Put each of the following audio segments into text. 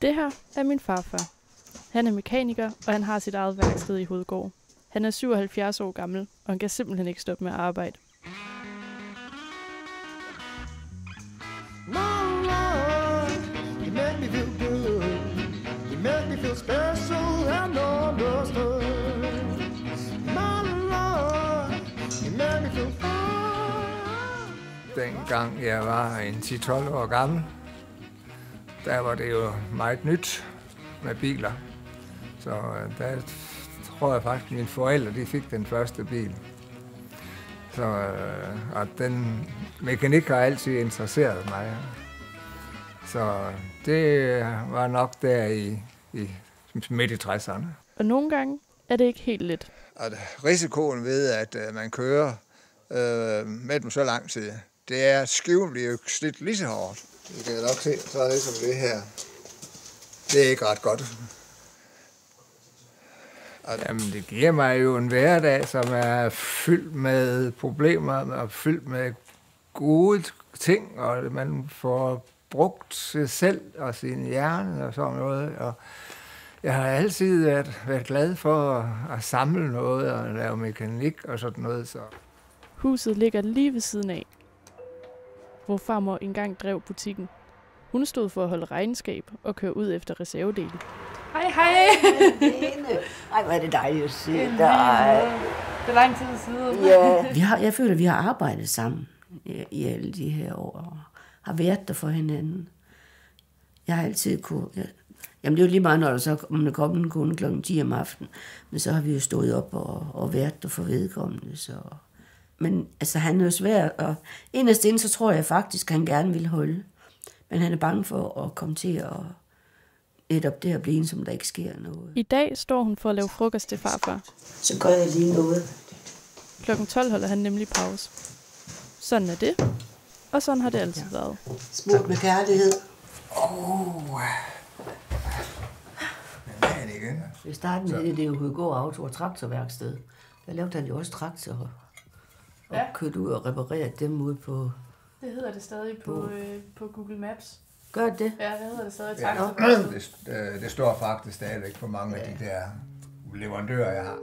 Det her er min farfar. Han er mekaniker, og han har sit eget værksted i Hovedgård. Han er 77 år gammel, og han kan simpelthen ikke stoppe med at arbejde. Dengang jeg var en 10-12 år gammel, der var det jo meget nyt med biler. Så der tror jeg faktisk, at mine forældre de fik den første bil. Så og den mekanik har altid interesseret mig. Så det var nok der i midt i 60'erne. Og nogle gange er det ikke helt let. Og risikoen ved, at man kører med dem så lang tid, det er, at skiven bliver slidt lige så hårdt. I kan nok se, så er det som det her. Det er ikke ret godt. Jamen, det giver mig jo en hverdag, som er fyldt med problemer og fyldt med gode ting, og man får brugt sig selv og sin hjerne og sådan noget. Og jeg har altid været glad for at samle noget og lave mekanik og sådan noget. Så. Huset ligger lige ved siden af, hvor farmor engang drev butikken. Hun stod for at holde regnskab og køre ud efter reservedele. Hej, hej! Ej, hvor er det dejligt at se dig. Det er lang tid siden. Ja. Jeg føler, at vi har arbejdet sammen i alle de her år, og har været der for hinanden. Jeg har altid jamen det er jo lige meget, når der kommer en kunde kl. 10 om aftenen, men så har vi jo stået op og været der for vedkommende, så... Men altså, han er jo svær, og inderst inde, så tror jeg faktisk, at han gerne vil holde. Men han er bange for at komme til at netop det at blive en, som der ikke sker noget. I dag står hun for at lave frokost til farfar. Så gør jeg lige noget. Klokken 12 holder han nemlig pause. Sådan er det, og sådan har det altid været. Smurt med kærlighed. Igen. I starten med det jo Hovedgård Auto- og Traktorværksted. Der lavede han jo også traktorer. Og kørte ud og reparerede dem ud på... Det hedder det stadig på Google Maps. Gør det? Ja, det hedder det stadig. Ja, det står faktisk stadigvæk på mange af de der leverandører, jeg har.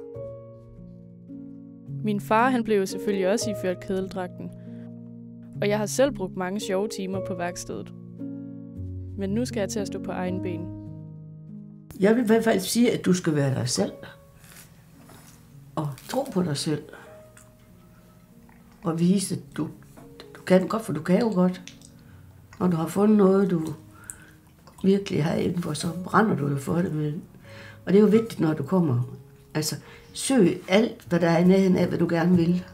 Min far han blev jo selvfølgelig også iført kedeldragten. Og jeg har selv brugt mange sjove timer på værkstedet. Men nu skal jeg til at stå på egen ben. Jeg vil i hvert fald sige, at du skal være dig selv. Og tro på dig selv. Og vise, at du kan godt, for du kan jo godt. Når du har fundet noget, du virkelig har inden for, så brænder du jo for det. Men... Og det er jo vigtigt, når du kommer. Altså, søg alt, hvad der er i nærheden af, hvad du gerne vil.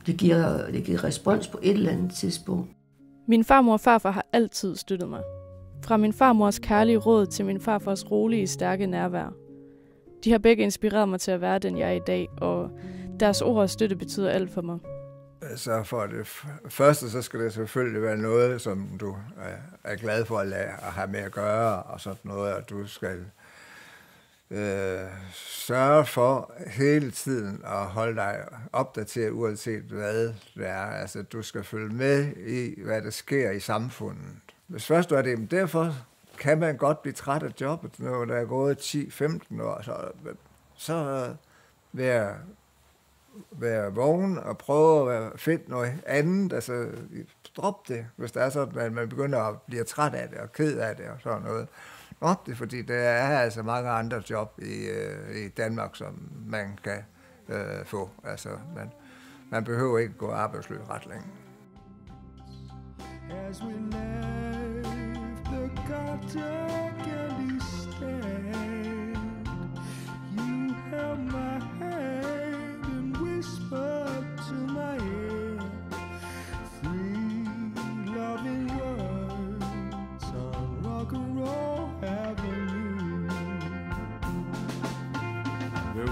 Det giver respons på et eller andet tidspunkt. Min farmor og farfar har altid støttet mig. Fra min farmors kærlige råd til min farfars rolige, stærke nærvær. De har begge inspireret mig til at være den, jeg er i dag, og deres ord og støtte betyder alt for mig. Så for det første, så skal det selvfølgelig være noget, som du er glad for at have med at gøre, og sådan noget, og du skal sørge for hele tiden at holde dig opdateret, uanset hvad det er. Altså, du skal følge med i, hvad der sker i samfundet. Hvis først du er det, derfor kan man godt blive træt af jobbet, når der er gået 10-15 år, så være vågen og prøve at finde noget andet. Altså, drop det, hvis det er sådan, at man begynder at blive træt af det og ked af det og sådan noget. Drop det, fordi der er altså mange andre job i Danmark, som man kan få. Altså, man behøver ikke gå arbejdsløs ret længe. As we left the Cartagena stand, you held my hand and whispered to my ear, free loving words on rock and roll avenue. The